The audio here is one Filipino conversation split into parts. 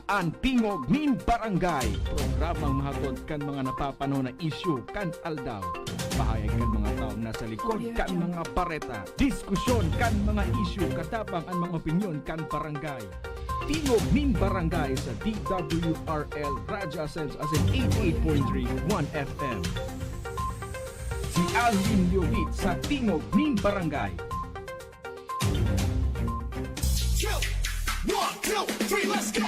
Ang Tingog nin Barangay, programang mahagod kan mga napapanahon na isyu kan aldaw. Bahayag kan mga tao nasa likod kan mga pareta. Diskusyon kan mga isyu katabang ang mga opinyon kan barangay. Tingog nin Barangay sa DWRL Radyo Ascens as in 88.3 1 FM. Si Alvin Liobit sa Tingog nin Barangay. 1, 2, 3, let's go!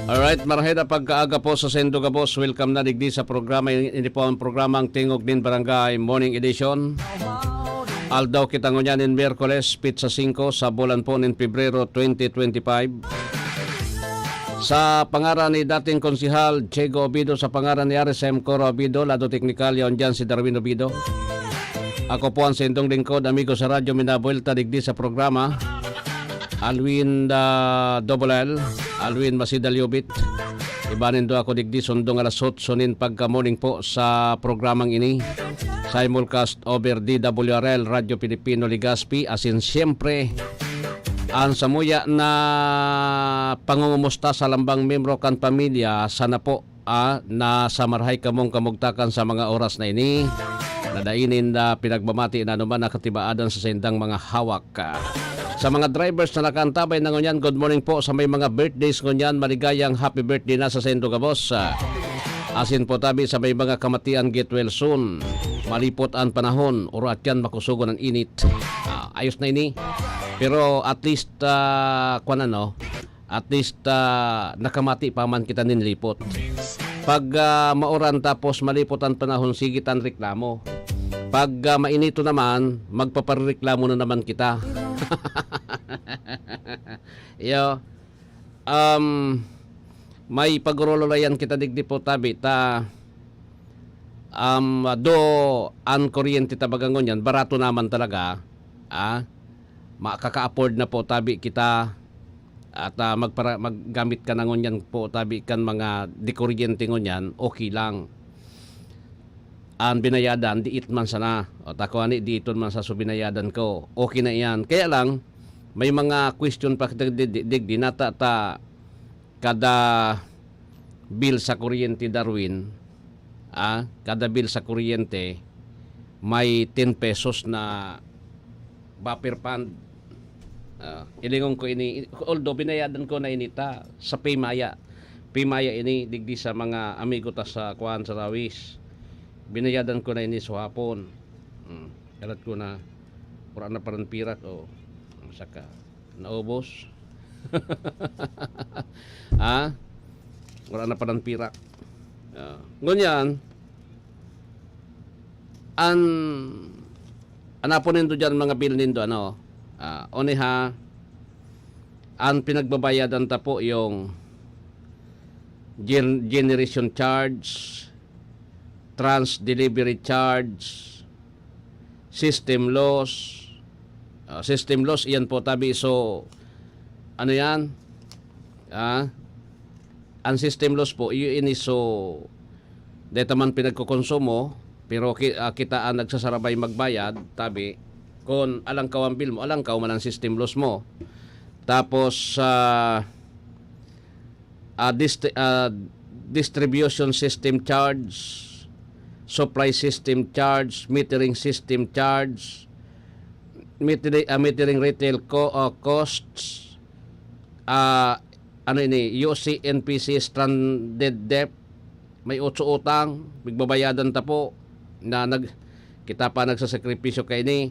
Alright, maraheda pagkaaga po sa Sendo ka boss. Welcome na digdi sa programa. Ini po ang programang Tingog din Barangay Morning Edition. Aldaw kita ngunyanin Miyerkules, pizza 5 sa bulan po nin Pebrero 2025. Sa pangaran ni dating konsihal Chego Obido, sa pangaran ni RSM Coro Obido, lado teknikal yon dyan si Darwin Obido. Ako po ang sendong lingkod, amigo sa radyo, minabuelta digdi sa programa. Alwin Double L, Alwin Masida Liobit. Ibanin do ako digdi sundong alas 8 sunin pagka morning po sa programang ini. Simulcast over DWRL Radio Pilipino Ligaspi. Asin siyempre ang samuya na pangungumusta sa lambang membro kan pamilya. Sana po na samarhay kamong kamugtakan sa mga oras na ini. Nadainin na pinagbamati na naman nakatibaadan sa sendang mga hawak. Sa mga drivers na nakantabay na ngunyan, good morning po. Sa may mga birthdays ngunyan, maligayang happy birthday na sa Sendo ka boss. Asin po tabi sa may mga kamatian, get well soon. Malipot ang panahon, uro at yan makusugo ng init. Ayos na ini. Pero at least, nakamati pa man kita ninilipot. Pag mauran tapos malipot ang panahon, sigit ang reklamo. Pag mainito naman, magpapareklamo na naman kita. Yo, may pagurololayan kita digdi po tabi ta do ang kuryente tabagangon yan, barato naman talaga. Makaka-afford na po tabi kita at maggamit ka na ngunyan po tabi kan mga dikuryente ngunyan, okay lang. Ang binayadan, diit man sana. O tako ani, diiton man sa subinayadan ko. Okay na yan. Kaya lang, may mga question pa digdi nata ta kada bill sa kuryente Darwin. Kada bill sa kuryente may 10 pesos na buffer fund. Ilingon ko ini, although binayadan ko na inita sa Paymaya. Paymaya ini digdi sa mga amigo ta sa kuan sa Rawis. Binayadan ko na ini sa hapon. Kalat ko na pura na parang pirat o saka naubos. Wala na parang pirat. Ngunyan anapo nindo dyan mga bill nindo oniha ang pinagbabayadan ta po yung generation charge, trans delivery charge, system loss. System loss, iyan po tabi. So, ano yan? Ang system loss po, yun is so, dito man pinagkukonsumo, pero kitaan nagsasarabay magbayad, tabi, kung alang kaw ang bill mo, alang kaw man ang system loss mo. Tapos, distribution system charge, supply system charge, metering system charge, metering retail costs, ano ini, UC, NPC, stranded debt, may 8 utang, bigbabayadan ta po, na kita pa nagsasakripisyo kay ni,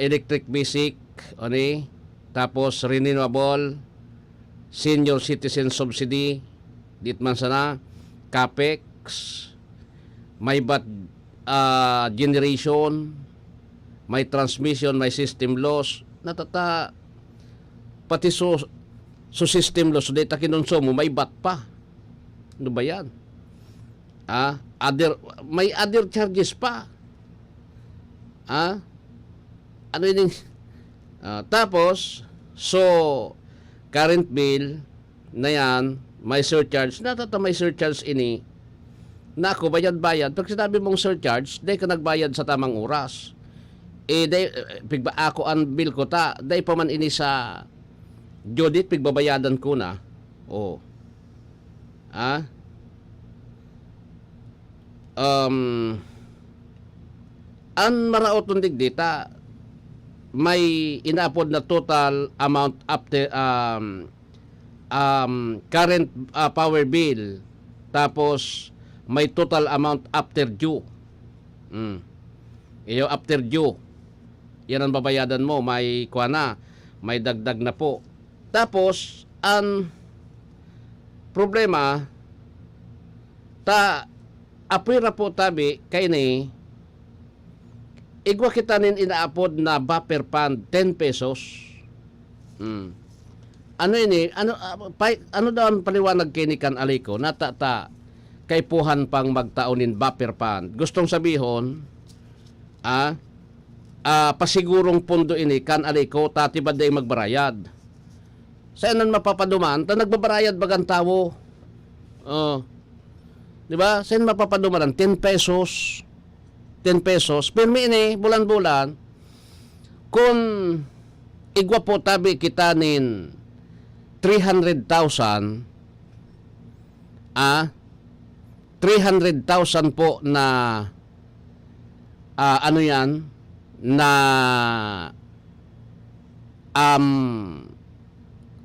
electric basic, ani, tapos renewable, senior citizen subsidy, ditman sana, capex, may bat generation, may transmission, may system loss, natata, pati so system loss, data kinonsumo, may bat pa. Ano ba yan? May other charges pa. Ano yun? Tapos, so, current bill na yan, may surcharge, natata may surcharge ini, na ako bayad-bayad. Pag sinabi mong surcharge, dahil ka nagbayad sa tamang oras. Pigba ako ang bill ko ta, dahil pa man ini sa Judith, pigbabayadan ko na. Ang maraoton digdita, may inaapod na total amount after current power bill, tapos may total amount after due. Iyo after due, yan ang babayadan mo, may kuana, may dagdag na po. Tapos ang problema, apira po tabi kay ni, igwa kita nin inaapod na buffer fund 10 pesos. Ano ini? Ano daw ang paliwanag kinikan aliko? Natata kay puhan pang magtaunin buffer fund. Gustong sabihon, pasigurong pundo ini kan aliko tati baday magbarayad. Saan nan mapapaduman? Ta nagbabarayad bagang tawo. Di ba? Saan mapapaduman? 10 pesos. 10 pesos. Pirmi ini, bulan-bulan, kung igwa po tabi kita nin 300,000, 300,000 po na ano yan, na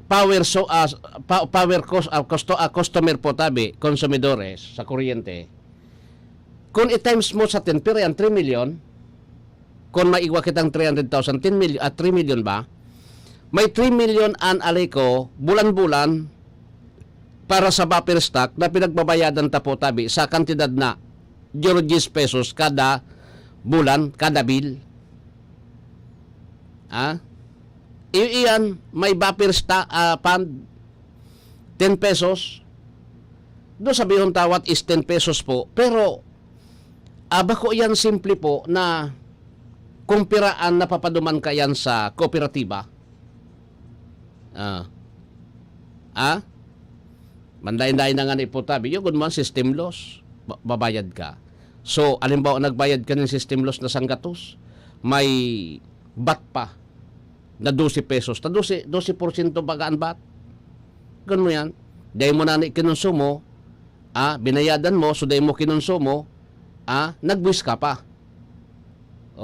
power cost, customer po tabi, konsumidores sa kuryente. Kung i-times mo sa 10, pero yan 3 million, kung maiwa kitang 300,000, 10 million, 3 million ba? May 3 million an aliko bulan-bulan para sa buffer stock na pinagbabayadan ta po tabi sa kantidad na 10 pesos kada bulan, kada bill. Iyan, may buffer stock fund 10 pesos. Do sabihon tawat is 10 pesos po. Pero bako yan simple po na kumpiraan na papaduman ka yan sa kooperatiba. Mandayin-dayin na nga ni po tabi. Yung man system loss, babayad ka. So, alimbawa nagbayad ka ng system loss na sanggatos, may bat pa na 12 pesos. Ta 12% bagaan bat. Ganun mo yan. Dahil mo na kinonsumo, binayadan mo, so dahil mo kinonsumo, nagbuwis ka pa.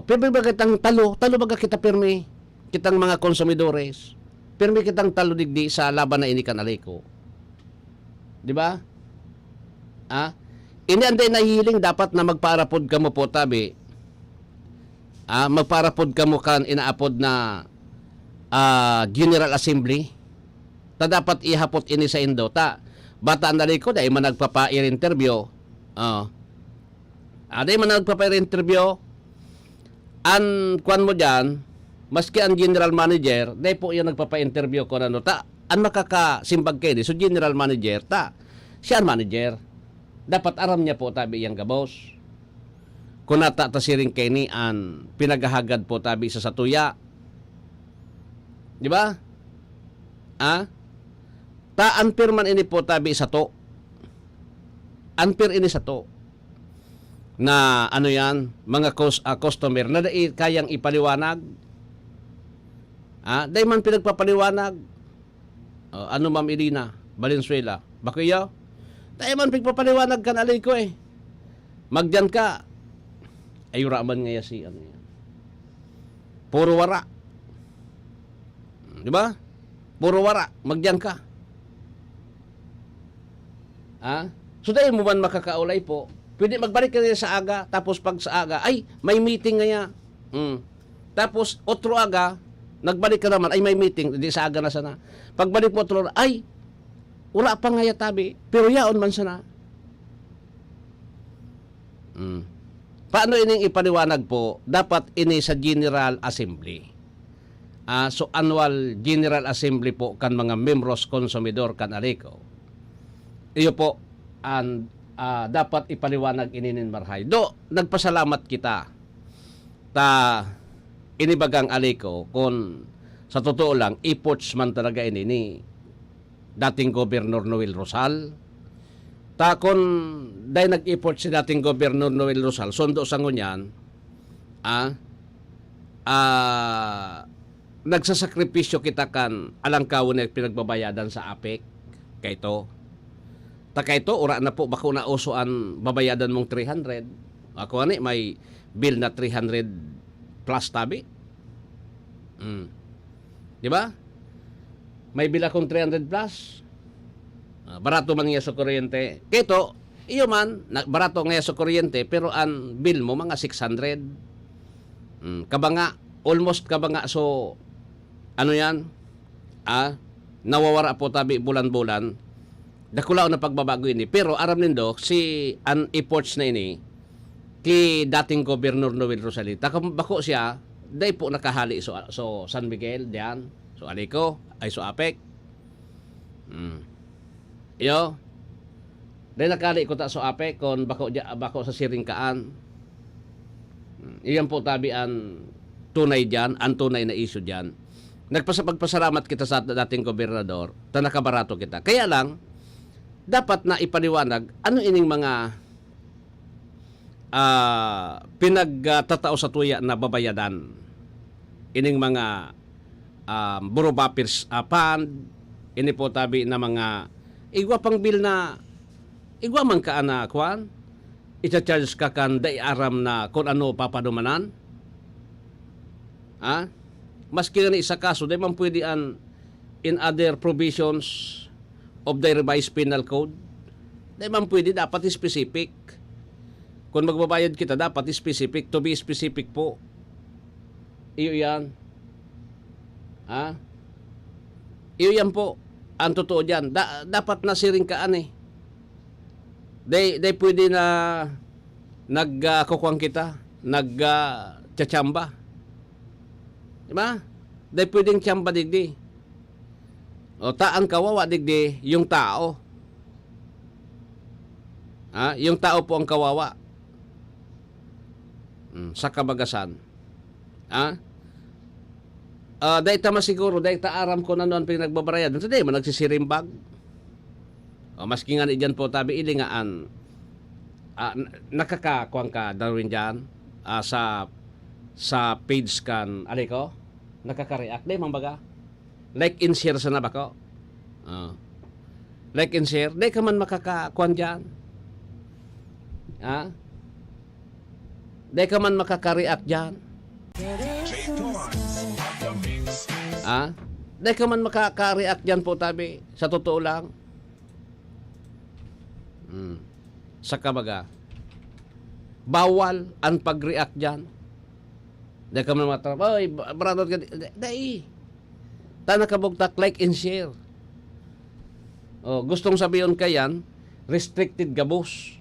Pero ba kitang talo baga kita pirmi, kitang mga konsumidores, pirmi kitang talo digdi sa laban na inikan aliko. Di ba? Ini anday nahihiling dapat na magparapod ka mo po tabi. Magparapod ka mo kan inaapod na General Assembly. Ta dapat ihapot ini sa indo. Bata ang naliko dahil man nagpapa-ear interview. Dahil man nagpapa-ear interview, an kwan mo dyan, maski ang general manager, dahil po yan nagpapa-interview ko na ang makakasimbag kayo so general manager siya ang manager. Dapat aram niya po tabi yang gabos. Kung nata ta siring kay ni an pinagahagad po tabi sa satuya. Di ba? Ta unfair man ini po tabi sa to. Unfair ini sa to. Na ano yan, mga customer na kayang ipaliwanag. Dahil man pinagpapaliwanag. Ano Ma'am Irina, Valenzuela, Bakuya? Dahil man pinagpapaliwanag ka na ko eh. Magdiyan ka. Ay raman nga si ano yan. Puro wara. Di ba? Puro wara. Magdiyan ka. So dahil mo man makakaulay po, pwede magbalik ka sa aga, tapos pag sa aga, ay, may meeting nga. Tapos, otro aga, nagbalik ka naman, ay may meeting, hindi sa aga na sana. Pagbalik mo otro, ay, ura pa nga tabi, pero yaon man sana. Paano ining ipaliwanag po? Dapat ini sa General Assembly. So, annual General Assembly po kan mga membros konsumidor kan Areco. Iyo po, and dapat ipaliwanag ininin marhay. Nagpasalamat kita ta inibagang Aliko kung sa totoo lang, efforts man talaga ini ni dating Gobernur Noel Rosal. Ta kung dahil nag-effort si dating Gobernur Noel Rosal, sundo sa ngunyan, nagsasakripisyo kita kan alangkawon na pinagbabayadan sa APEC kay to. Taka ito, ura na po, bako na usuan babayadan mong 300. Ako ani, may bill na 300 plus tabi. Di ba? May bill akong 300 plus. Barato man nga sa kuryente. Kito, iyo man, barato nga sa kuryente, pero ang bill mo mga 600. Kabanga, almost kabanga. So, ano yan? Nawawara po tabi bulan-bulan. Dakulaw na pagbabago ini. Pero aram nindo, si an efforts na ini, ki dating Gobernur Noel Rosalita, bako siya, day po nakahali so San Miguel, diyan, so Aliko, ay so APEC. Iyo, day nakahali ko ta so APEC, kon bako sa Siringkaan. Iyan po tabi ang tunay diyan, ang tunay na issue diyan. Pagpasalamat kita sa dating gobernador, ta nakabarato kita. Kaya lang, dapat na ipaliwanag ano ining mga pinagtatao sa tuya na babayadan. Ining mga burobapirs fund, ini po tabi na mga igwa pang bill na igwa man ka na kwan, i-charge ka kan day aram na kung ano papadumanan. Maski nga isa kaso, day man pwede in other provisions of the revised penal code. Di man pwede, dapat specific. Kung magbabayad kita, dapat specific. To be specific po. Iyo yan. Iyo yan po. Ang totoo dyan. Dapat na siringkaan eh. Di pwede na nagkukuang kita. Nagtsachamba. Diba? Di pwedeng tsamba digdi. O ang kawawa digdi yung tao. Yung tao po ang kawawa. Sa kabagasan. Dahil tama siguro, dahil taaram ko na noon pinagbabarayad. Dahil man nagsisirimbag. Maski nga dyan po tabi ilingaan. Nakakakuang ka Darwin dyan sa page kan Aliko. Nakaka-react. Dahil mambaga. Like and share sa na ba ko? Like and share. Di ka man makakakuan dyan. Di ka man makaka-react dyan. Di ka man makaka-react dyan po tabi. Sa totoo lang. Sa kabaga. Bawal ang pag-react dyan. Di ka man matarap. Oy, baradot ka. Dai. Nakabugtak, like and share. Gustong sabihin kayan, restricted gabos.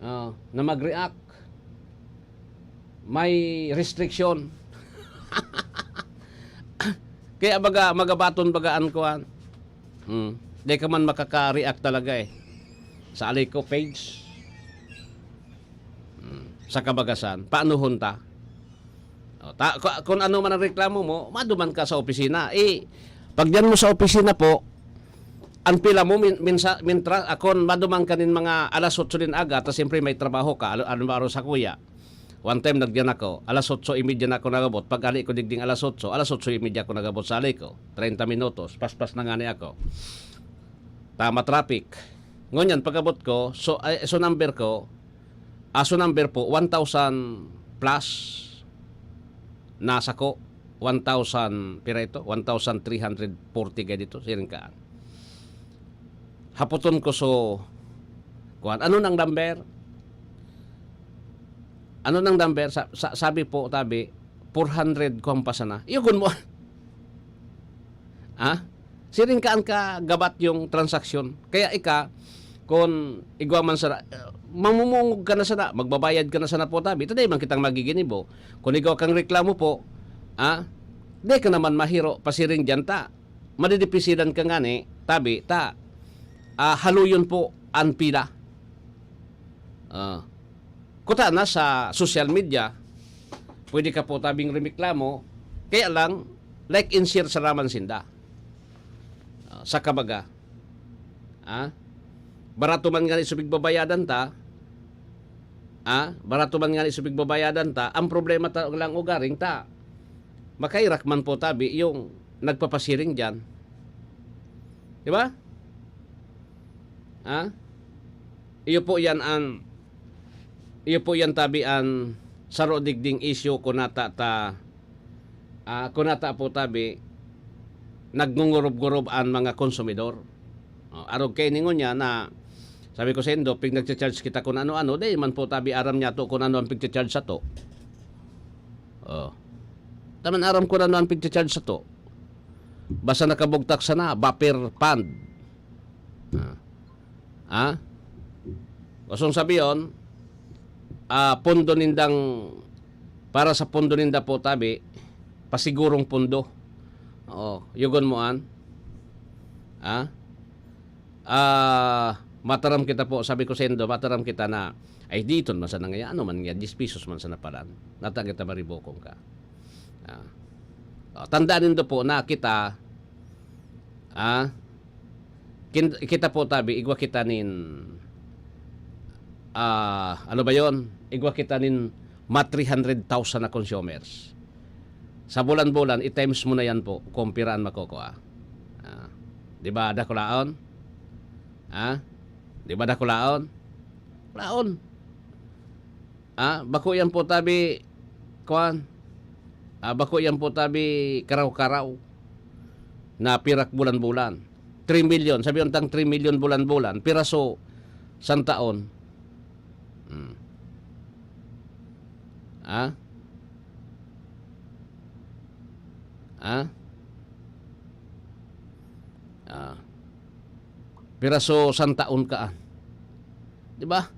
Na mag-react. May restriction. Kaya baga magabaton bagaan ko an. Di ka man makaka-react talaga eh. Sa Alico page. Sa kabagasan, paano hunta? Kung ano man ang reklamo mo, maduman ka sa opisina. Pag diyan mo sa opisina po, ang pila mo, mintra, akon maduman ka nin mga alas 8 din aga, tapos siyempre may trabaho ka, ano ba sa kuya. One time nagdiyan ako, alas 8:30 na ako nagabot. Pag ali ko digding alas 8:30 ako nagabot sa Alico. 30 minutos, paspas na nga ni ako. Tama traffic. Ngunyan, pagabot ko, so number ko, number po, 1,000 plus nasa ko. 1,000, pira ito, 1,340 kaya dito, siring kaan. Haputon ko so, ano nang number? Ano nang number? Sabi po, 400 kumpasa na. Iyon mo. Siring kaan ka gabat yung transaksyon. Kaya kung igwa man sana, mamumungog ka na sana, magbabayad ka na sana po tabi. Taday man kitang magiginibo. Kung ikaw kang reklamo po, di ka naman mahiro, pasiring dyan ta. Madidipisidan ka nga ni, tabi, haluyon po ang pila. Kuta na sa social media, pwede ka po tabing reklamo, kaya lang, like and share sa raman sinda. Sa kabaga. Barato man nga ni subig babayadan ta, barato man nga ni subig babayadan ta, ang problema ta lang ugaring ta. Makairak man po tabi yung nagpapasiring dyan. Di ba? Iyo po yan tabi ang saro digding issue kunata po tabi nagngungurob-gurob ang mga konsumidor. Arog kay ningon niya na sabi ko sa Indo, pag nag-charge kita kung ano-ano, di man po tabi aram niya to kung ano ang pag-charge sa to. Taman aram ko na ano ang pag-charge sa to. Basta nakabugtak sana, buffer fund. Kusong sabi yun, pondo nindang, para sa pondo ninda po tabi, pasigurong pondo. Yugon mo an. Mataram kita po, sabi ko sa Indo, mataram kita na, ay dito man sana ngayon, ano man nga, 10 pesos man sana paran. Natang kita maribokong ka. Tandaan nindo po na kita, kita po tabi, igwa kita nin, ano ba yon? Igwa kita nin, 300,000 na consumers. Sa bulan-bulan, i-times mo na yan po, kumpiraan makukuha. Di ba, dakulaon? Di ba dakulaon? Laon. Bako yan po tabi, kuan. Bako yan po tabi, karaw-karaw. Na pirak bulan-bulan. 3 million, sabi yung tang 3 million bulan-bulan, piraso, san taon. Piraso san taon ka. Di ba?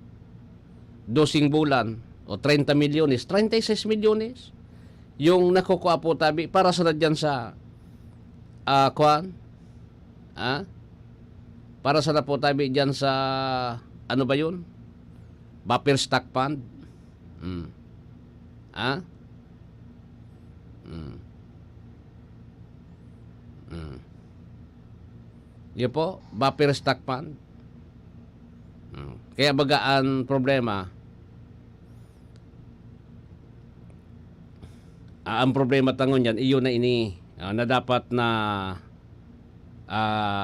12 bulan o 30 milyones, 36 milyones yung nakukuha po tabi para sa dyan sa kuan. Para sa na po tabi dyan sa ano ba yun? Buffer stock fund. Yun po, buffer stock fund. Kaya bagaan problema. Ang problema tangon yan, iyo na ini na dapat na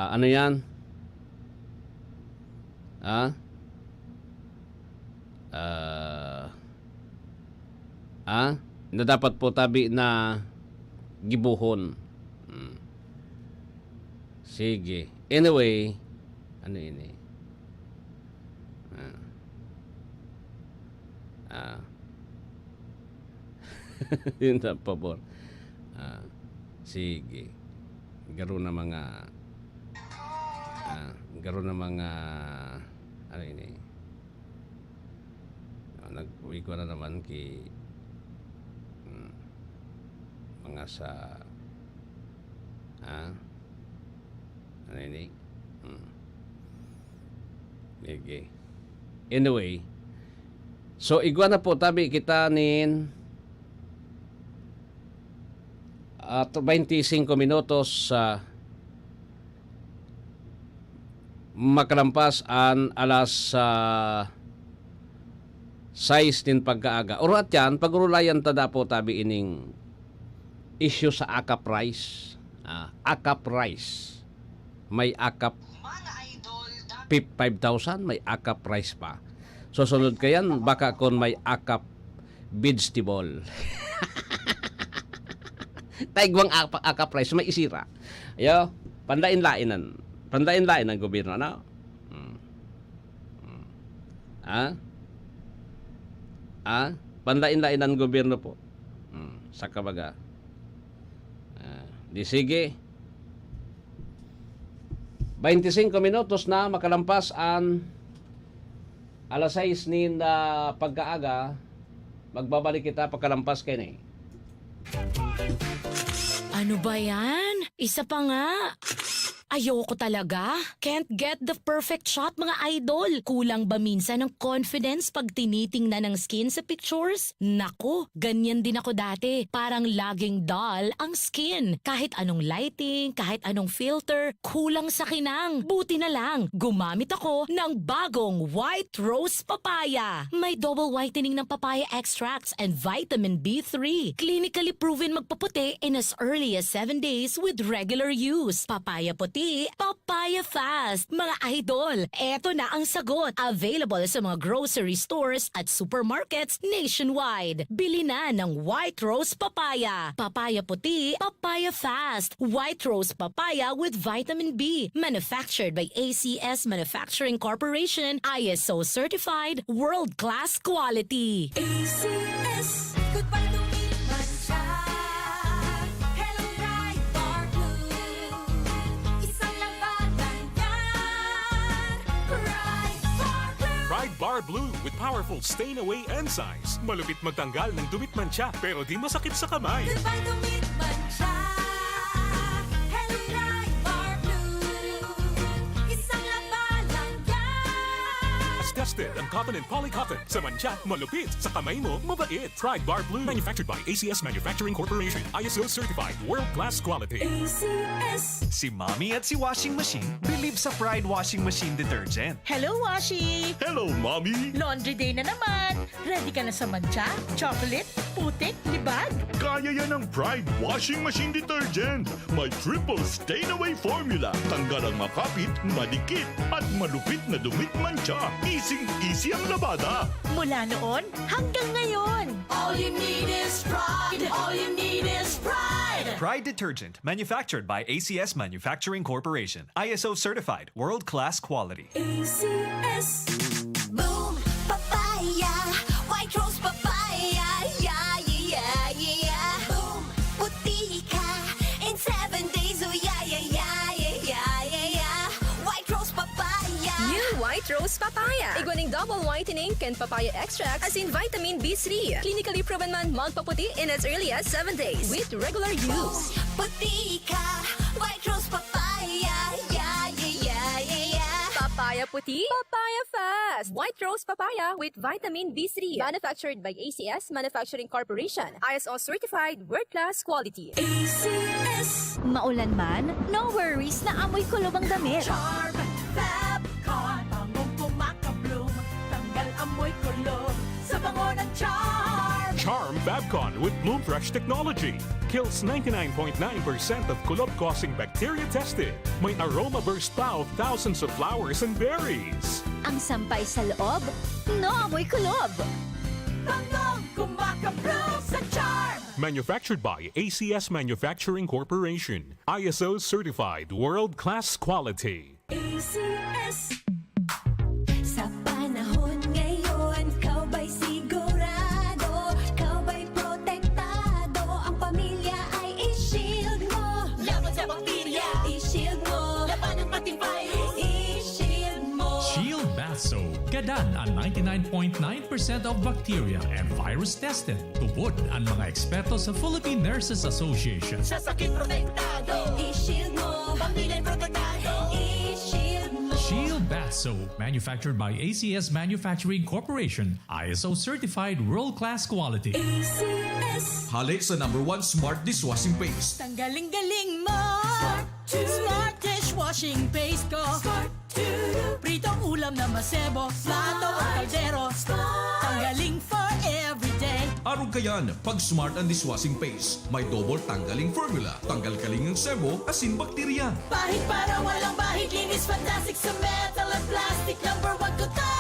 ano yan? Na dapat po tabi na gibuhon. Sige. Anyway, ano ini? Yun na pabor. Sige. Garo na mga ano ini? Nag-uwi ko na naman mga sa Narinig? Okay. Anyway, so igwa na po tabi kita nin at 25 minutos sa makalampas an alas 6 din pagkaaga. Urat yan, pagurulayan tada po tabi ining issue sa AKAP rice. AKAP rice. May AKAP 5,000, may AKAP rice pa. Susunod ka yan, baka kung may AKAP vegetable. Taigwang AKAP rice, may isira. Ayo, pandain-lainan. Pandain-lain ng gobyerno, no? Pandain-lain ng gobyerno po. Sa kabaga. Di sige. 25 minutos na makalampas ang alas 6 ni pagkaaga, magbabalik kita pagkalampas kayo na. Ano ba yan? Isa pa nga. Ayoko talaga. Can't get the perfect shot, mga idol. Kulang ba minsan ng confidence pag tinitingnan ng skin sa pictures? Nako, ganyan din ako dati. Parang laging dull ang skin. Kahit anong lighting, kahit anong filter, kulang sa kinang. Buti na lang, gumamit ako ng bagong White Rose Papaya. May double whitening ng papaya extracts and vitamin B3. Clinically proven magpaputi in as early as 7 days with regular use. Papaya puti, papaya fast. Mga idol, eto na ang sagot. Available sa mga grocery stores at supermarkets nationwide. Bili na ng White Rose Papaya. Papaya puti, papaya fast. White Rose Papaya with vitamin B. Manufactured by ACS Manufacturing Corporation. ISO certified, world-class quality. ACS, goodbye to me, Mancha. Hello, Ride Bar Blue. Isang labanan yan. Ride Bar Blue. Pride Bar Blue with powerful stain-away enzymes. Malupit magtanggal ng dumit mancha pero di masakit sa kamay. Goodbye to me, Mancha. Hello, Ride Bar Blue. Isang labanan yan. As tested ang cotton and polycotton. Sa mancha, malupit. Sa kamay mo, mabait. Pride Bar Blue. Manufactured by ACS Manufacturing Corporation. ISO certified. World-class quality. ACS. Si Mommy at si Washing Machine believe sa Pride Washing Machine Detergent. Hello, Washi! Hello, Mommy! Laundry day na naman! Ready ka na sa mancha, chocolate, putik, libag? Kaya yan ang Pride Washing Machine Detergent. May triple stain-away formula. Tanggal ang makapit, madikit, at malupit na dumit mancha. Easy ang labada. Mula noon hanggang ngayon! All you need is pride. All you need is pride. Pride Detergent, manufactured by ACS Manufacturing Corporation. ISO certified, world-class quality. ACS. Boom, papaya. White Rose Papaya. Yeah, yeah, yeah. Boom, puti ka. In 7 days, oh yeah, yeah, yeah, yeah, yeah, yeah. White Rose Papaya. New White Rose Papaya. Iguaning double whitening and papaya extract as in vitamin B3. Clinically proven man magpaputi in as early as 7 days with regular use. Puti ka. White Rose Papaya. Yeah, yeah, yeah, yeah, yeah. Papaya puti, papaya fast. White Rose Papaya with vitamin B3. Manufactured by ACS Manufacturing Corporation. ISO certified, world-class quality. ACS. Maulan man, no worries na amoy kulob ang damit. Charm, Fabcon. Bangong kumakabloom, tanggal amoy kulob sa bango ng charm! Charm Fabcon with Bloom Fresh technology. Kills 99.9% of kulob-causing bacteria tested. May aroma burst pa of thousands of flowers and berries. Ang sampay sa loob, no amoy kulob. Bangong kumakabloom sa charm! Manufactured by ACS Manufacturing Corporation. ISO certified, world-class quality. ACS. Sa panahon ngayon, kau ba'y sigurado? Kau ba'y protektado? Ang pamilya ay i-shield mo. Laban sa bakterya, i-shield mo. Laban ng pati virus, i-shield mo. Shield Bath Soap. Gadan ang 99.9% of bacteria and virus tested. Tupod ang mga eksperto sa Philippine Nurses Association. Sa sakit protektado! I-shield Bath Soap, manufactured by ACS Manufacturing Corporation, ISO certified world-class quality. Hali sa #1 smart dishwashing paste. Tanggaling-galing mo. Smart dishwashing paste ko. Pritong ulam na masebo, plato o kaldero. Tanggaling for everyday. Arog kayan, pag smart ang dishwashing paste, may double tanggaling formula. Tanggal kaling ng sebo, asin bakterya. Bahid para walang bahid, linis fantastic sa metal at plastic. #1 ko to.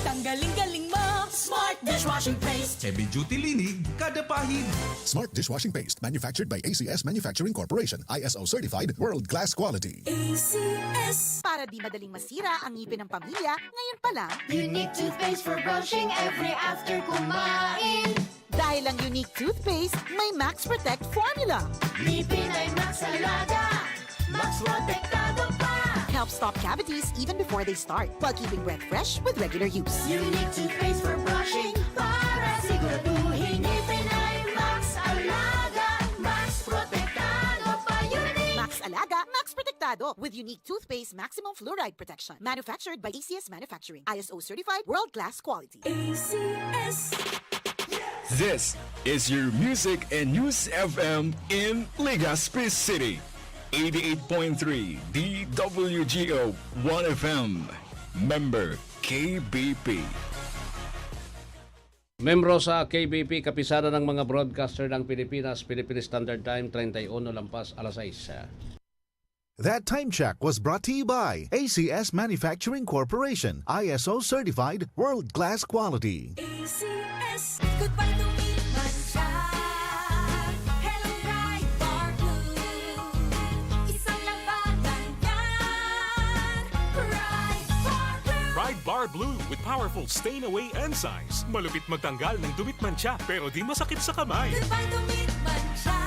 Tanggaling-galing mo. Smart dishwashing paste. Heavy duty linig, kada pahid. Smart dishwashing paste manufactured by ACS Manufacturing Corporation. ISO certified world-class quality. Para di madaling masira ang ngipin ng pamilya, ngayon pa lang, Unique toothpaste for brushing every after kumain. dahil ang unique toothpaste, may Max Protect formula. Ngipin ay Max Alaga, Max Protektado pa. Helps stop cavities even before they start, while keeping breath fresh with regular use. Unique toothpaste for brushing para siguraduhin ngipin ay Max Alaga, Max Protektado pa. Unique. Max Alaga, Max Protectado with unique toothpaste maximum fluoride protection. Manufactured by ACS Manufacturing. ISO certified world-class quality. This is your Music and News FM in Legazpi City. 88.3 DWGO 1FM. Member KBP. Membro sa KBP, kapisada ng mga broadcaster ng Pilipinas, Philippine Standard Time, 31 lampas alas 6. That time check was brought to you by ACS Manufacturing Corporation. ISO certified world-class quality. Goodbye to me, Mancha. Hello, bright bar blue. Isang labanan yan. Bright bar blue. Pride Bar Blue with powerful stain-away enzymes. Malupit magtanggal ng dumit mancha pero di masakit sa kamay. Goodbye to me, Mancha.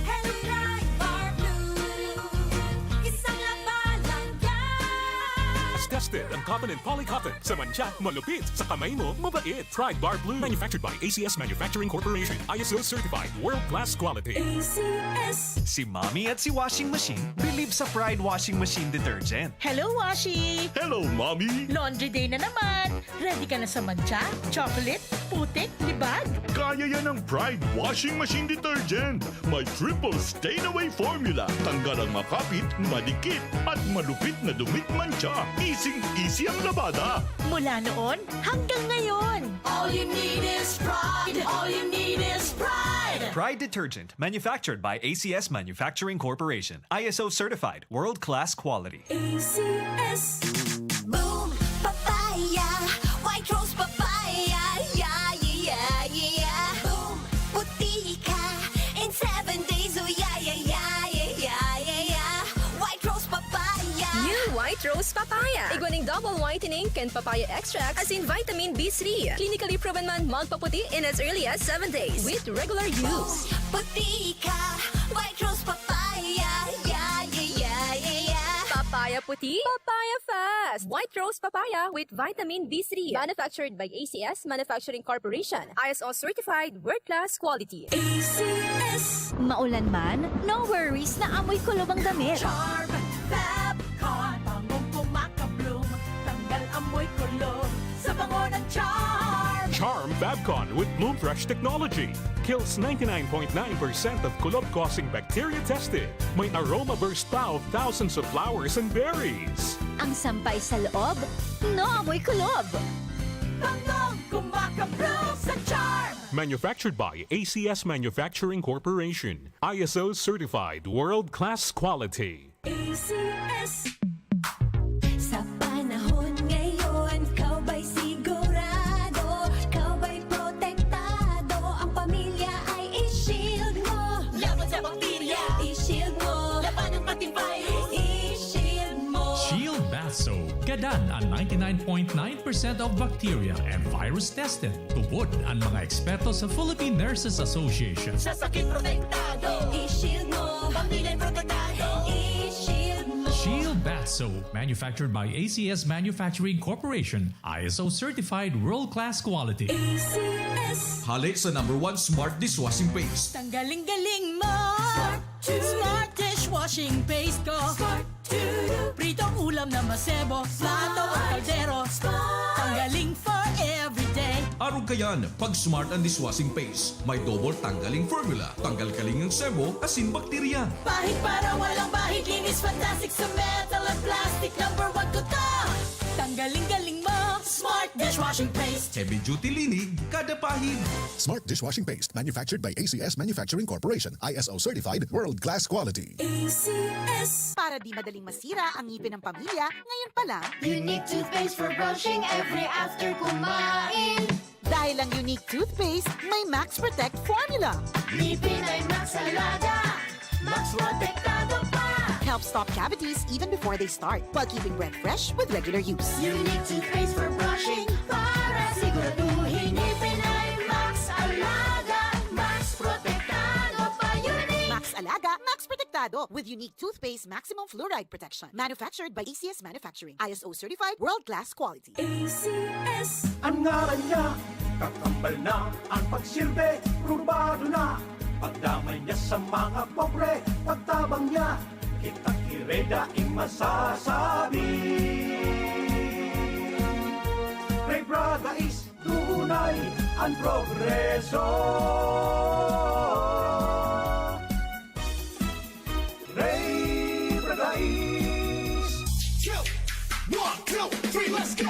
Hello, bright bar blue. Isang labanan yan. As tested ang cotton and polycotton. Sa mancha, malupit. Sa kamay mo, mabait. Pride Bar Blue. Manufactured by ACS Manufacturing Corporation. ISO certified world-class quality. Si Mommy at si Washing Machine believe sa Pride Washing Machine Detergent. Hello, Washi! Hello, Mommy! Laundry day na naman. Ready ka na sa mancha, chocolate, putik, libag? Kaya yan ang Pride Washing Machine Detergent. May triple stain-away formula. Tanggal ang makapit, madikit, at malupit na dumit mancha. Easy ang labada. Mula noon hanggang ngayon. All you need is pride. All you need is pride. Pride Detergent, manufactured by ACS Manufacturing Corporation. ISO certified world-class quality. Boom, papaya, white rose papaya, yeah, yeah, yeah. Boom, puti ka in 7 days, oh yeah, yeah, yeah, yeah, yeah, yeah. White rose papaya. New White Rose Papaya. Iguaning double whitening and papaya extract as in vitamin B3. Clinically proven man magpaputi in as early as 7 days with regular use. Puti ka, white rose papaya, yeah, yeah, yeah, yeah, yeah. Papaya puti, papaya fast. White Rose Papaya with vitamin B3. Manufactured by ACS Manufacturing Corporation. ISO certified world-class quality. Maulan man, no worries na amoy kulob ang damit. Charm, Fabcon, bangong kumakabloom, tanggal amoy kulob sa bango ng Charm. Charm Fabcon with Bloom Fresh technology. Kills 99.9% of kulob-causing bacteria tested. May aroma burst pa of thousands of flowers and berries. Ang sampay sa loob, no amoy kulob. Bangong kumakabloom sa Charm. Manufactured by ACS Manufacturing Corporation. ISO certified world-class quality. Sa panahon ngayon, kau ba'y sigurado? Kau ba'y protektado? Ang pamilya ay i-shield mo. Laban sa bakterya, I-shield mo. laban ng pating virus. I-shield mo. Shield Bath Soap. Gadan ang 99.9% of bacteria and virus tested. Tubod ang mga eksperto sa Philippine Nurses Association. Sa sakit protektado, I-shield mo. pamilya protektado. I-shield mo. Shield Bath Soap, manufactured by ACS Manufacturing Corporation, ISO certified world-class quality. ACS. Hali sa #1 Smart Dishwashing Paste. Tanggaling-galing mo. Smart dishwashing paste ko. Pritong ulam na masebo. Plato at kaldero. Tanggaling for everyday. Arog kayan, pag Smart and Dishwashing Paste, may double tanggaling formula. Tanggal kaling ng sebo, asin bakterya. Pahit para walang bahid. Linis fantastic sa metal at plastic. #1 ko to. Tanggaling-galing mo. Smart dishwashing paste. Heavy duty linig, kada pahid. Smart Dishwashing Paste, manufactured by ACS Manufacturing Corporation, ISO certified, world-class quality. ACS. Para di madaling masira ang ngipin ng pamilya, ngayon pa lang. Unique toothpaste for brushing every after kumain. Dahil ang unique toothpaste, may Max Protect formula. Ngipin ay Max Alaga. Max Protectado pa. Helps stop cavities even before they start, while keeping breath fresh with regular use. Unique toothpaste for brushing. Para siguraduhin ngipin ay Max Alaga. Max Protectado pa. Unique. Max Alaga, Max Protectado with unique toothpaste maximum fluoride protection. Manufactured by ACS Manufacturing. ISO certified world-class quality. ACS. Ang ngalan niya, kakambal na ang pagsilbi, probado na. Pagdamay niya sa mga pobre, pagtabang niya, kitang kireda ang masasabi. Ray Braga is tunay ang progreso. Ray Braga is... 1, 2, 3, let's go!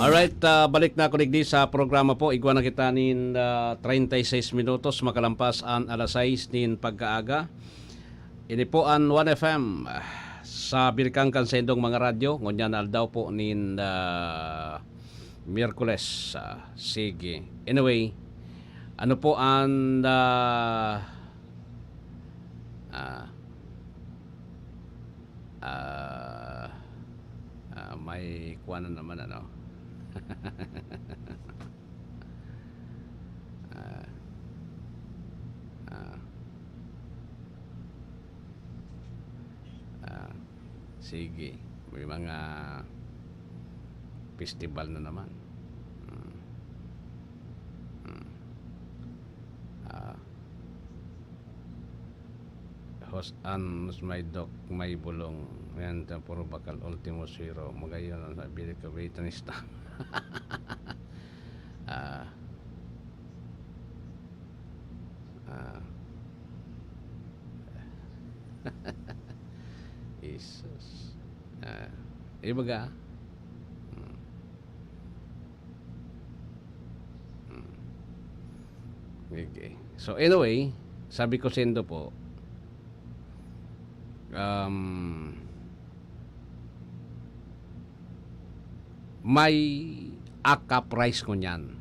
Alright, balik na ako digdi sa programa po. Igwa na kita nin 36 minutos makalampas an alas 6 nin pagkaaga. Ini po an 1FM sa Birkang Kansendong mga radyo. Ngunyan aldaw po nin Miyerkules. Sige. Anyway, ano po ang may kuha na naman ano. Sige, may mga festival na naman. Host an may dok may bulong yan puro bakal ultimo zero magayon ang sabi ka waitanista. Jesus. Ibaga. Okay. So anyway, sabi ko sendo po may akap rice ko niyan.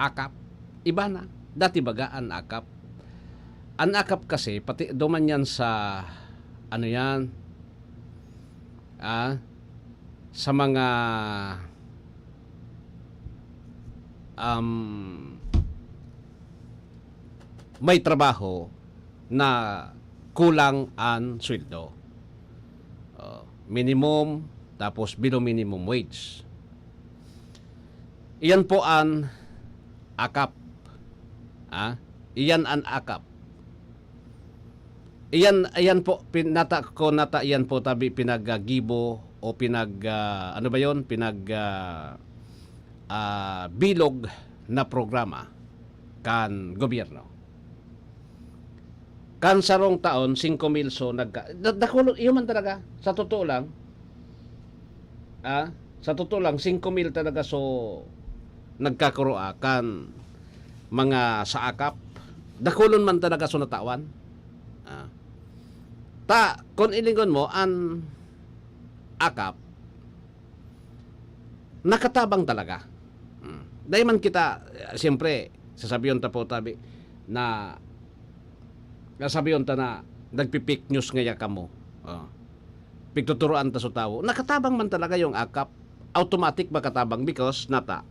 Akap. Iba na. Dati bagaan akap. Ang akap kasi, pati duman yan sa, ano yan, sa mga, may trabaho na kulang ang sweldo. Minimum, tapos below minimum wage. Iyan po ang akap. Iyan ang akap. Iyan po pinata ko nata iyan po tabi pinaggibo o ano ba 'yon? Bilog na programa kan gobyerno. Kan sarong taon 5,000 so dakulo iyo man talaga sa totoo lang. Sa totoo lang 5,000 talaga so nagkakuroa kan mga sa akap. Dakulon man talaga so natawan. kung ilingon mo, ang akap, nakatabang talaga. Dahil man kita, siyempre, sasabiyon ta po tabi, na sasabiyon ta na nagpipik news ngaya kamo. Pigtuturoan ta sa tao. Nakatabang man talaga yung akap. Automatic makatabang because nata.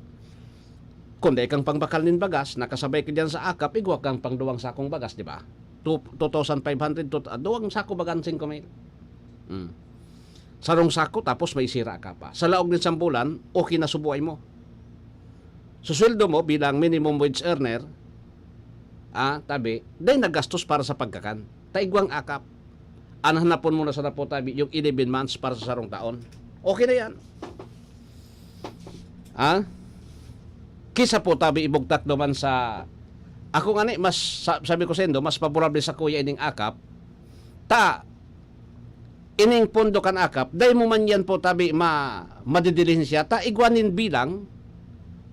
Kung di kang pangbakal nin bagas, nakasabay ka dyan sa akap, igwa kang pang duwang sakong bagas, di ba? 2,500 duwang sako bagan 5,000. Sarong sako tapos may sira ka pa. Sa laog ng sambulan, okay na subuhay mo. Susweldo mo bilang minimum wage earner, tabi, dahil naggastos para sa pagkakan. Taigwang akap. Anahanapon mo na sa napo tabi yung 11 months para sa sarong taon. Okay na yan. Kisa po tabi ibugtak naman sa ako nga mas sabi ko sa indo, mas favorable sa kuya ining akap. Ining pondo kan akap, dahil mo man yan po tabi madidilhin siya, igwanin bilang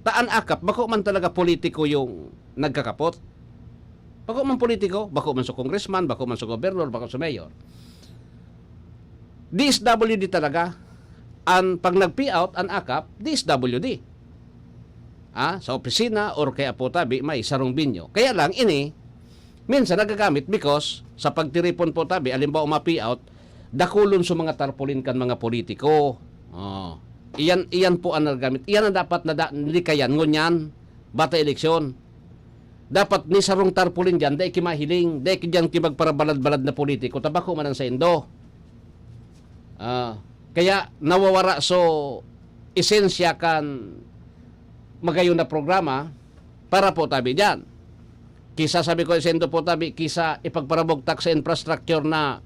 taan akap, bako man talaga politiko yung nagkakapot. Bako man politiko, bako man sa congressman, bako man sa gobernador, bako sa mayor. DSWD talaga. Pag nag-payout ang akap, DSWD. Sa opisina or kaya po tabi, may sarong binyo. Kaya lang, minsan nagagamit because sa pagtiripon po tabi, alimbawa ma-payout, dakulon sa mga tarpaulin kan mga politiko. Iyan po ang nagagamit. Iyan ang dapat na nilikayan. Ngunyan, bata eleksyon. Dapat ni sarong tarpaulin dyan, dahil kimahiling, dahil dyan kimagparabalad-balad na politiko, tabako man ang sa indo. Kaya nawawara so esensya kan magayon na programa para po tabi dyan. Kisa sabi ko isendo po tabi, kisa ipagparabogtak sa infrastructure na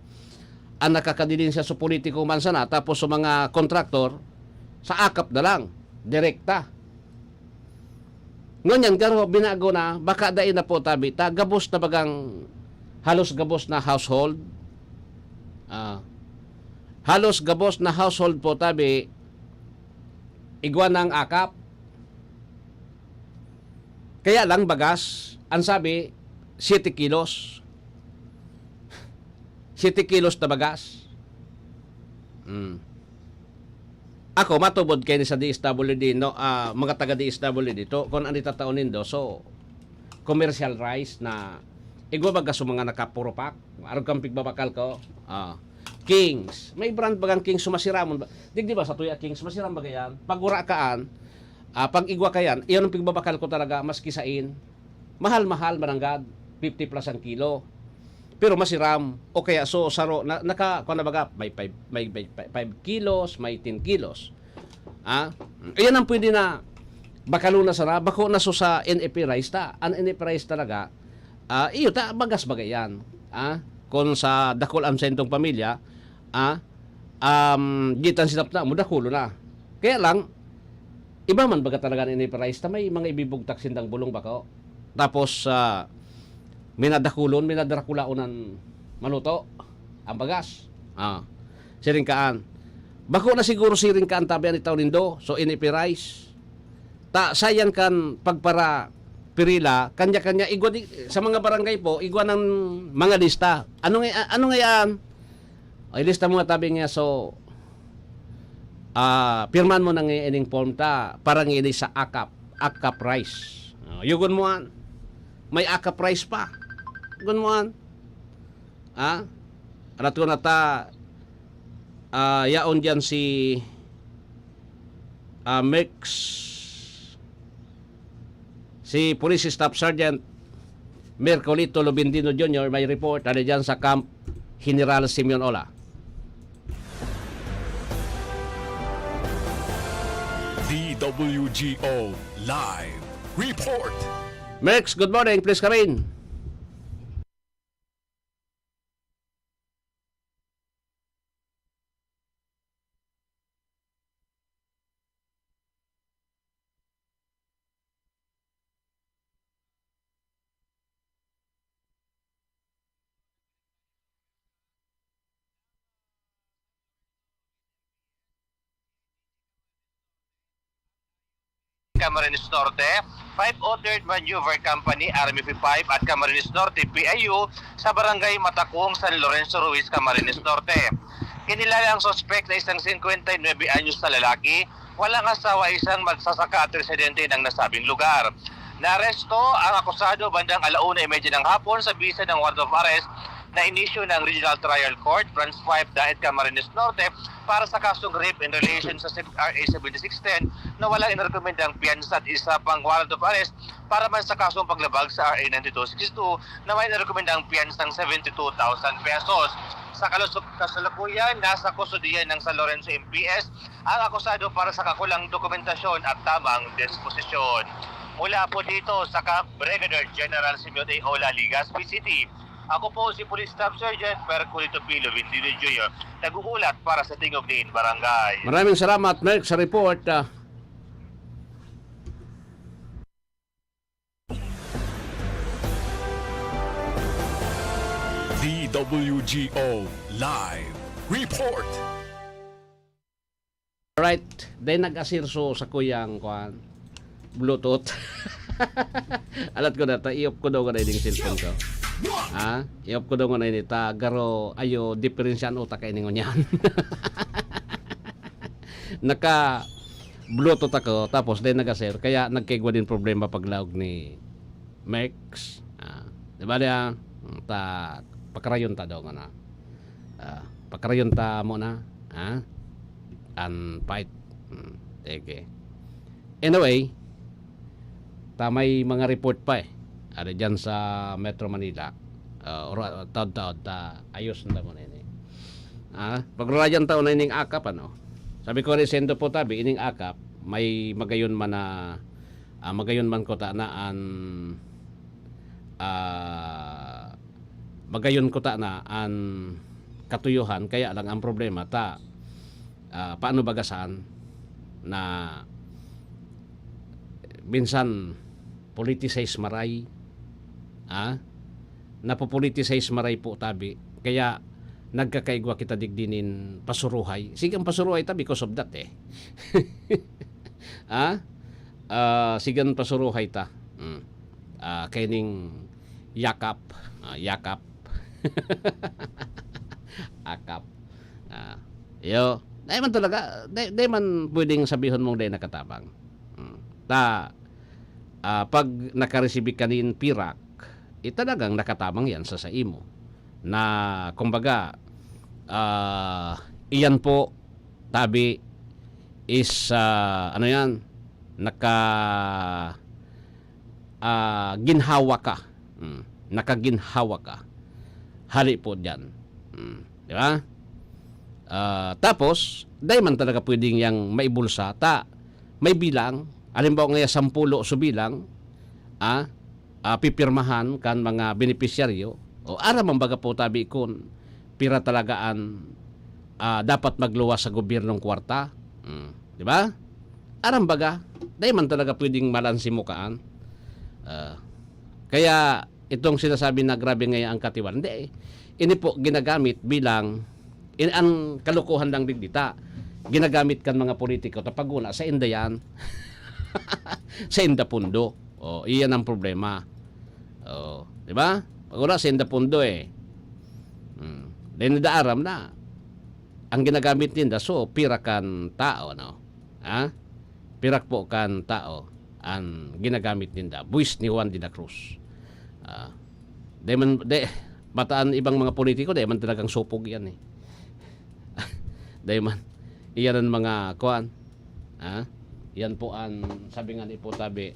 ang nakakadilin siya sa politiko man sana, tapos sa mga kontraktor, sa akap na lang, direkta. Ngunyan, garo, binago na, baka dain na po tabi, gabos na bagang, halos gabos na household, halos gabos na household po tabi, igwan ng akap. Kaya lang bagas, ang sabi, 7 kilos. 7 kilos na bagas. Ako, matubod kayo sa DSWD, no? Mga taga DSWD dito, kung ano tataunin do, so, commercial rice na, igwa bagas sa mga nakapurupak, arog kang pigbabakal ko, Kings. May brand bagang Kings sumasiramon. Di ba sa tuya Kings masiram bagayan? Pag urakaan, pag igwa kayan, iyon ang pigbabakal ko talaga mas kisain. Mahal-mahal mananggad, 50 plus ang kilo. Pero masiram o kaya so saro naka kuno baga may 5 kilos, may 10 kilos. Iyan ang pwede na bakaluna sa bako na so sa NFP rice ta. Ang NFP rice talaga iyo ta bagas bagayan. Kung sa dakol ang sentong pamilya, gitan sinap na, mudakulo na. Kaya lang, iba man baga talaga ni price na may mga ibibugtak sindang bulong bako. Tapos, minadakulon, minadarakulaonan manuto, ang bagas. Siringkaan. Bako na siguro siringkaan tabi ang itaw nindo, so inipi rice. Sayang kan pagpara pirila, kanya-kanya igwa sa mga barangay po, igwa ng mga lista. Ano nga yan? Ay lista mo nga tabi nga so pirman mo nang ining form ta para ngini sa akap rice. Yugon mo an. May akap rice pa. Yugon mo an. Arat ko na ta yaon dyan si si Police Staff Sergeant Mercolito Lubindino Jr. may report ano dyan sa Camp General Simeon Ola. DWGO Live Report. Merx, good morning. Please come in. Camarines Norte 503rd Maneuver Company, Army P5 at Camarines Norte, PIU sa Barangay Matakong, San Lorenzo Ruiz, Camarines Norte. Kinilala ang suspect na isang 59 anyos na lalaki, walang asawa, isang magsasaka at residente ng nasabing lugar. Naaresto ang akusado bandang 1:30 ng hapon sa bisa ng warrant of arrest na inisyu ng Regional Trial Court, Branch 5, Daet, Camarines Norte para sa kasong rape in relation sa RA 7610 na walang inirekomendang piyansa at isa pang warrant of arrest para man sa kasong paglabag sa RA 9262 na may inirekomendang piyansa ng 72,000 pesos. Sa kasalukuyan, nasa kustudiyan ng San Lorenzo MPS ang akusado para sa kakulang dokumentasyon at tamang disposisyon. Mula po dito sa Brigadier General Simeon A. Ola, Legazpi City, ako po si Police Staff Sergeant Perculito Pilo Vindilio Jr. Nag-uulat para sa Tingog Din Barangay. Maraming salamat, Merck, sa report. DWGO Live Report. Alright, then nag-asirso sa kuyang kuan Bluetooth. Alat ko na, iop ko daw ko na yung cellphone ko. Ha? Iop ko daw ko na yun, garo, ayo, diferensyan o takay ningon yan. Naka Bluetooth ako, tapos din nag-asir, kaya nagkaigwa din problema paglawag ni Mex. Diba niya, pakarayon ta daw ko na. Pakarayon ta mo na. And fight. Okay. Anyway, may mga report pa ada dyan sa Metro Manila. Taon-taon ayos na mo na yun. Pagrarayan taon na ining akap, ano? Sabi ko rin, sendo po tabi, ining akap, may magayon man na, magayon man ko ta na magayon ko ta na an katuyuhan, kaya lang ang problema paano bagasan na minsan politicize maray, napopoliticize maray po tabi, kaya nagkakaigwa kita digdinin pasuruhay. Sigang pasuruhay ta because of that sigang pasuruhay ta. Kaining yakap, akap. Yo, dahil man talaga, dahil man pwedeng sabihon mong dahil nakatabang. Pag nakaresibik kanin pirak, talagang nakatabang yan sa imo. Na kumbaga, iyan po tabi is ano yan, ginhawa ka. Nakaginhawa ka. Hari po dyan. Di ba? Tapos, dahil man talaga pwedeng yang maibulsa, may bilang, alimbawa ngayon 10 subilang, pipirmahan kan mga benepisyaryo, o ara man baga po tabi kun pira talagaan dapat magluwas sa gobyernong kwarta. Di ba? Aram baga, dahil man talaga pwedeng malansi mo kaan. Kaya itong sinasabi na grabe ngayon ang katiwan, hindi ini po ginagamit bilang ang kalukuhan lang digdita. Ginagamit kan mga politiko tapaguna sa indayan. Sa indapundo. Iyan ang problema. Di ba? Paguna sa indapundo Then nidaaram na. Ang ginagamit nila so pirakan tao, no? Pirak po kan tao ang ginagamit nila. Buwis ni Juan de la Cruz. Bataan ibang mga politiko, dahil man talagang supog yan dahil man, iyan ang mga kuan. Yan po ang sabi nga ni po tabi,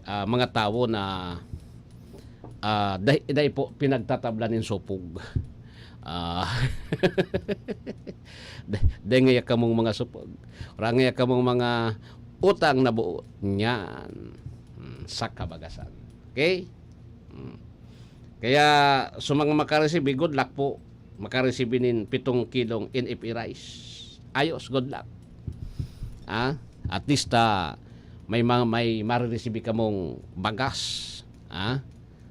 mga tao na dahil po pinagtatablan ng supog. Dahil ngayon kamong mga supog. Ngayon kamong mga utang na buo niyan sa kabagasan. Okay? Kaya sa mga makareceive, good luck po. Makareceive nin 7 kilong NFA rice. Ayos, good luck. At least may marireceive ka mong bagas.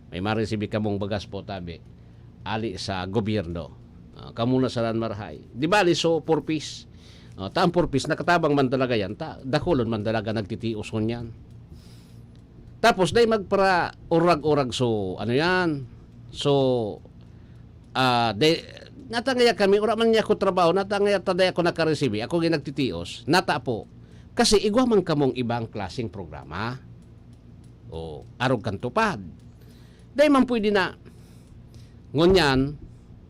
May marireceive ka mong bagas po tabi. Ali sa gobyerno. Kamuna sa Marhay. Di bali so 4 piece. Taang 4 piece, nakatabang man talaga yan. Dakulon man talaga nagtitios ko niyan. Tapos day magpara urag-urag so ano yan. So day natangaya kami ura man niya ko trabaho natangaya taday ako nakaresibi ako ginagtitios nata po kasi igwa man kamong ibang klaseng programa o arog kan tupad day man pwede na ngunyan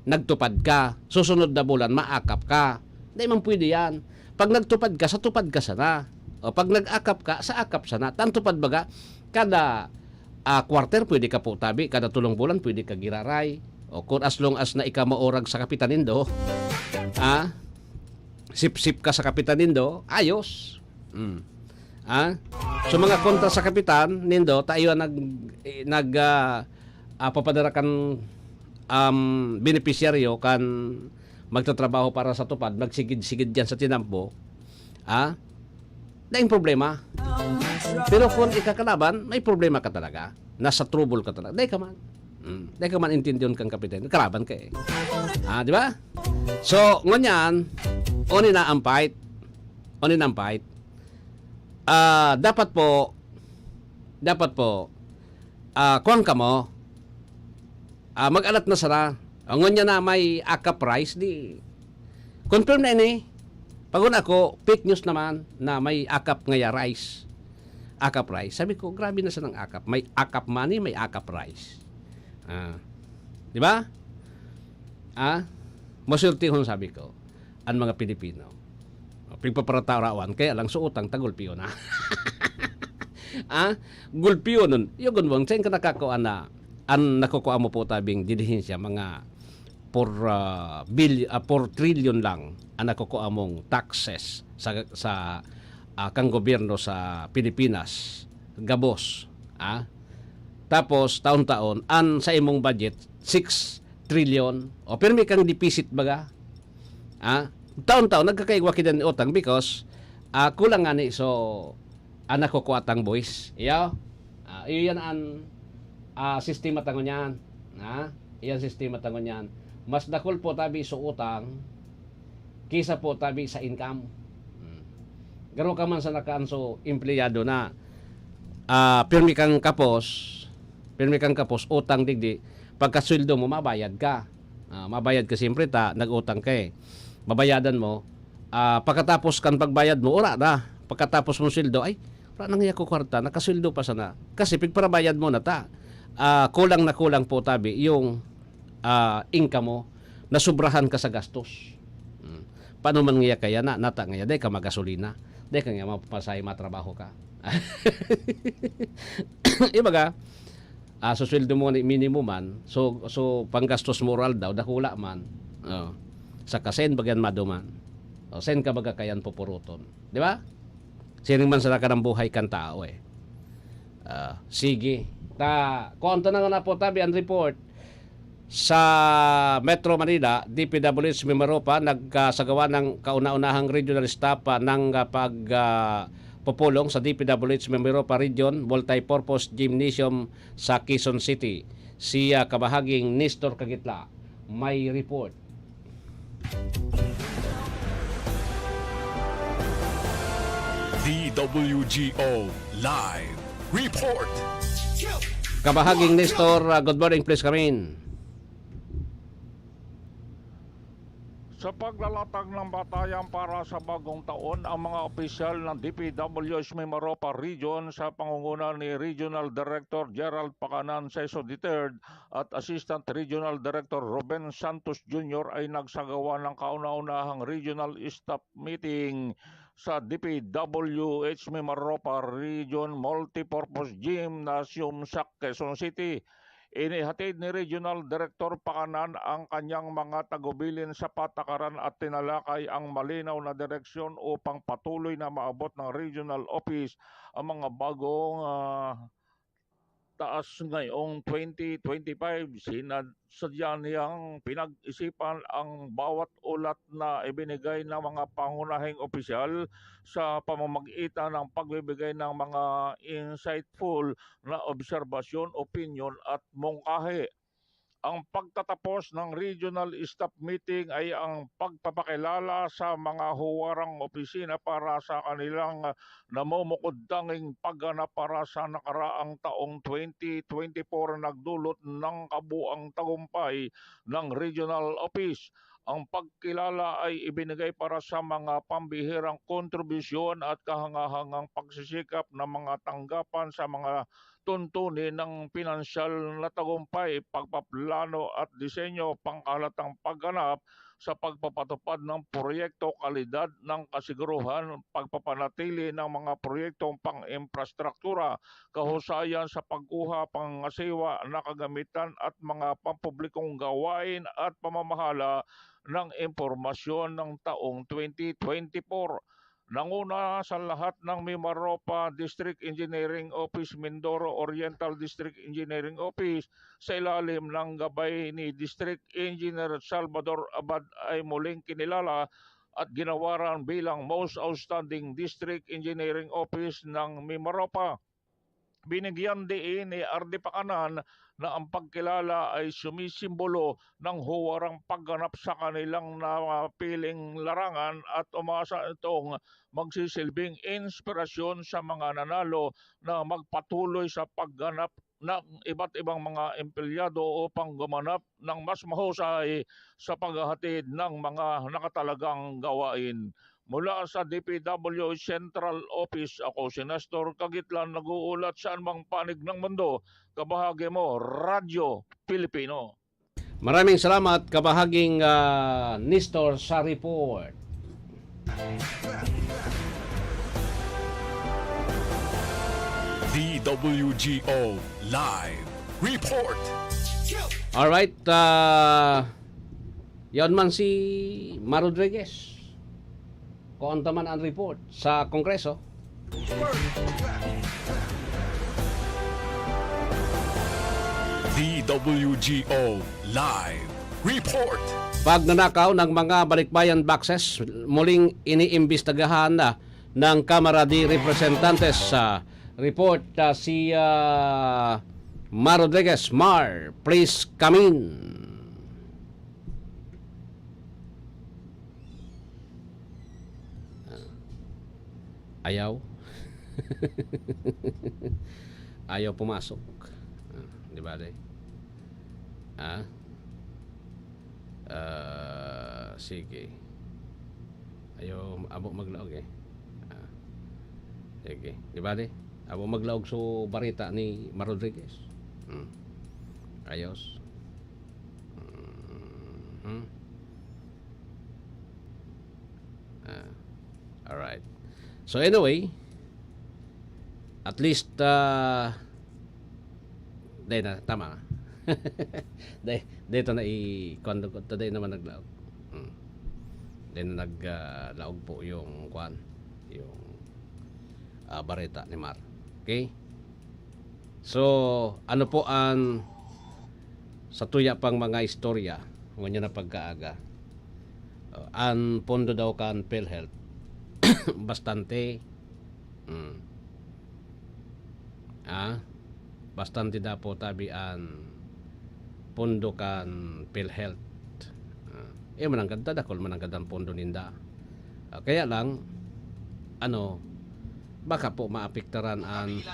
nagtupad ka susunod na bulan maakap ka day man pwede yan pag nagtupad ka sa tupad ka sana o pag nag-akap ka sa akap sana tan tupad baga kada quarter pwede ka po tabi kada tulong bulan pwede ka giraray o kung as long as na ika maorag sa kapitanindo, sip-sip ka sa kapitanindo, ayos. So mga kontra sa kapitan nindo, tayo papadara kan beneficiaryo kan magtatrabaho para sa tupad, magsigid-sigid diyan sa tinampo. Daing problema. Pero kung ikakalaban, may problema ka talaga. Nasa trouble ka talaga. Daing ka man. Dahil ka man intindiyon kang kapitan, kalaban ka eh. Di ba? So, ngunyan, onin na ang fight. Dapat po, kuwang ka mo, mag-alat na sana. Ngunyan na may aka price, di, confirm na ini. Pag ako, fake news naman na may akap ngaya rice. Akap rice. Sabi ko, grabe na sa ng akap. May akap money, may akap rice. Di ba? Masultihon sabi ko ang mga Pilipino. Pigpaparatarawan kaya lang suutang tagulpiyo na. Gulpiyo nun. Yung gunwang sayin ka nakakuha na ang nakukuha mo po tabing didihensya mga 4 trillion lang ang nakukuha mong taxes sa kang gobyerno sa Pilipinas. Gabos. Tapos, taon-taon, sa imong budget, 6 trillion. O, pero may kang deficit baga. Taon-taon, nagkakaigwa kita ni utang because kulang nga ni so nakukuha boys. Iyo yan ang sistema tangon yan. Iyan sistema tangon yan. Mas dakol po tabi sa utang kisa po tabi sa income. Garo ka man sa nakaanso empleyado na pirmi kang kapos utang digdi pagkasweldo mo mabayad ka siyempre nag-utang ka eh mabayadan mo pagkatapos kan pagbayad mo ora na pagkatapos mo sweldo ay ora nang iya ko kwarta nakasweldo pa sana kasi pigparabayad mo na kulang na kulang po tabi yung income mo nasubrahan ka sa gastos paano man nga kaya nata nga day ka magasolina day ka nga mapasay matrabaho ka ibaga so sweldo mo ni minimum man so panggastos moral daw dakula man sa kasen bagyan maduman sen ka baga kayan pupuruton di ba sining man sa kanang buhay kan tao sige konto na nga na po tabi ang report sa Metro Manila DPWH Mimaropa nagkasagawa ng kauna-unahang regional staff ng pupulong sa DPWH Mimaropa Region Multipurpose Gymnasium sa Quezon City. Siya kabahaging Nestor Kagitla may report. DWGO Live Report. Kabahaging Nestor, good morning, please come in. Sa paglalatag ng batayan para sa bagong taon, ang mga opisyal ng DPWH Mimaropa Region sa pangunguna ni Regional Director Gerald Pacanan Seso III at Assistant Regional Director Ruben Santos Jr. ay nagsagawa ng kauna-unahang regional staff meeting sa DPWH Mimaropa Region Multipurpose Gymnasium sa Quezon City. Inihatid ni Regional Director Pacanan ang kanyang mga tagubilin sa patakaran at tinalakay ang malinaw na direksyon upang patuloy na maabot ng Regional Office ang mga bagong taas ngayong 2025. Sinasadya niyang pinag-isipan ang bawat ulat na ibinigay ng mga pangunahing opisyal sa pamamagitan ng pagbibigay ng mga insightful na obserbasyon, opinion at mungkahi. Ang pagtatapos ng regional staff meeting ay ang pagpapakilala sa mga huwarang opisina para sa kanilang namumukod-tanging pagganap para sa nakaraang taong 2024 nagdulot ng kabuang tagumpay ng regional office. Ang pagkilala ay ibinigay para sa mga pambihirang kontribusyon at kahangahangang pagsisikap ng mga tanggapan sa mga tuntunin ng pinansyal na tagumpay, pagpaplano at disenyo, pangkalatang pagganap sa pagpapatupad ng proyekto, kalidad ng kasiguruhan, pagpapanatili ng mga proyektong pang-infrastruktura, kahusayan sa pagkuha, pangasiwa na kagamitan at mga pampublikong gawain at pamamahala ng impormasyon ng taong 2024. Nanguna sa lahat ng Mimaropa District Engineering Office, Mindoro Oriental District Engineering Office sa ilalim ng gabay ni District Engineer Salvador Abad ay muling kinilala at ginawaran bilang Most Outstanding District Engineering Office ng Mimaropa. Binigyan din ni RD Pakanan na ang pagkilala ay sumisimbolo ng huwarang pagganap sa kanilang napiling larangan at umasa itong magsisilbing inspirasyon sa mga nanalo na magpatuloy sa pagganap ng iba't ibang mga empleyado upang gumanap ng mas mahusay sa paghahatid ng mga nakatalagang gawain. Mula sa DPW Central Office, ako si Nestor Kagitlan, nag-uulat sa anumang panig ng mundo. Kabahagi mo, Radyo Pilipino. Maraming salamat, kabahaging Nestor sa report. DWGO Live Report. Alright, yan man si Mar Rodriguez. Kuanta man ang report sa Kongreso. DWGO Live Report. Pagnanakaw ng mga balikbayan boxes, muling iniimbestagahan na ng Kamara de Representantes sa report si Mar Rodriguez. Mar, please come in. Ayaw. Ayaw pumasok. Di ba, de? Sige. Ayaw abo maglaog eh. Sige. Di ba, de? Abo maglaog so barita ni Mar Rodriguez. Ayos. Alright. So anyway, at least day na tama. Dito na i-kondo ko today naman naglaog. Then naglaog po yung kwan, yung bareta ni Mar. Okay? So, ano po ang sa tuya pang mga istorya ngunyan na pagkaaga. Ang pondo daw kan PhilHealth bastante bastante da po tabi an pondo kan PhilHealth mananggad dakol mananggad ang pondo ninda kaya lang baka po maapektaran an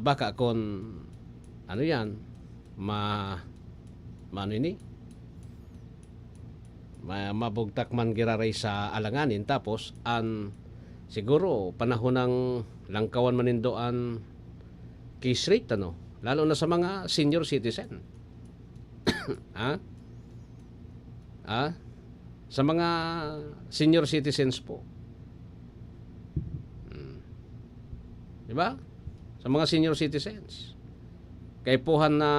baka kon yan mabugtak man giraray sa alanganin tapos siguro panahon ng langkawan manindoan case rate lalo na sa mga senior citizen. Sa mga senior citizens po. Di ba? Sa mga senior citizens. Kay puhan na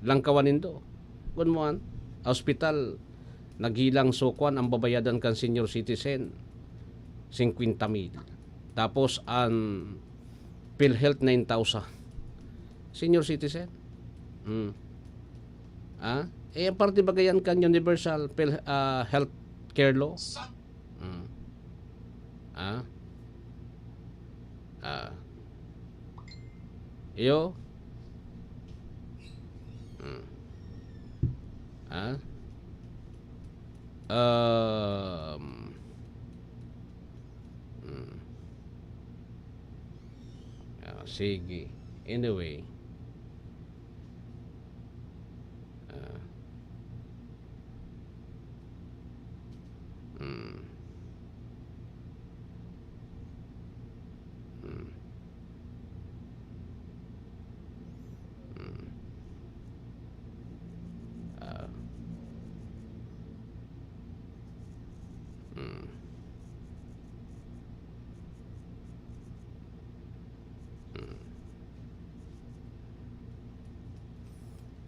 langkawan nindo. Kung mo hospital naghilang sukwan ang babayadan kan senior citizen 50,000. Tapos ang PhilHealth 9,000. Senior citizen. Ang parte bagayan kan universal health care law. Ah? Iyo? Ah? Sige. Anyway.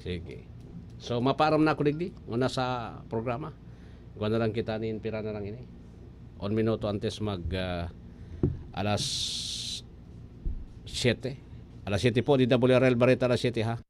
Sige. So, maparam na ako digdi. Una sa programa. Igual na lang kita ni Pira na lang ini. 1 minuto antes mag alas 7. Alas 7 po, di WRL Barita alas 7 ha.